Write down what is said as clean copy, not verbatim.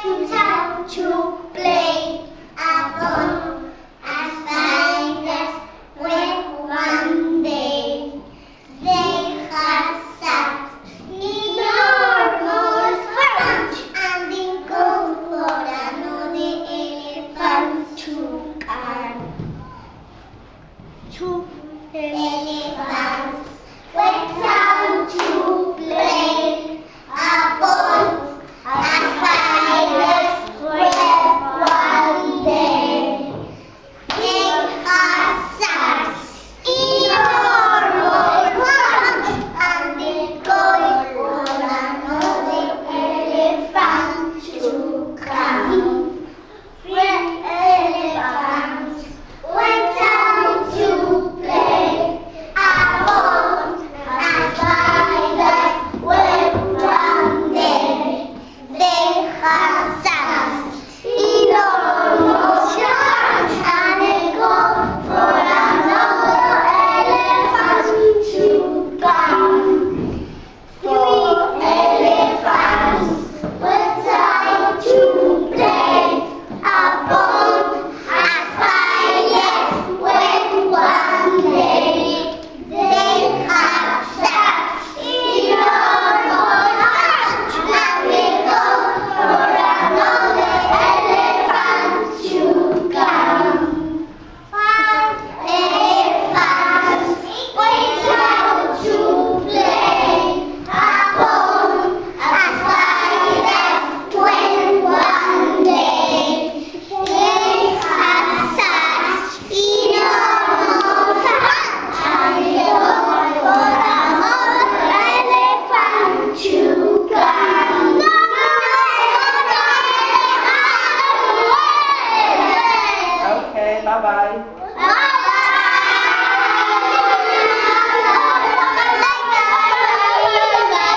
to town to play upon as fine as when one day they had sat enormous branch and they go for another elephant to carry. Two elephants went down to play upon a fine where one day they had sat enormous branch and they go for another elephant to come. Three elephants went down to play upon a fine where one day they had sat enormous branch and they go for another elephant to come. Three elephants went down to play upon a fine when one day they had sat enormous branch and they go for another elephant to come. Five elephants went out to play upon a fine when one day they had sat enormous branch and they go for another elephant to come. Okay, bye-bye.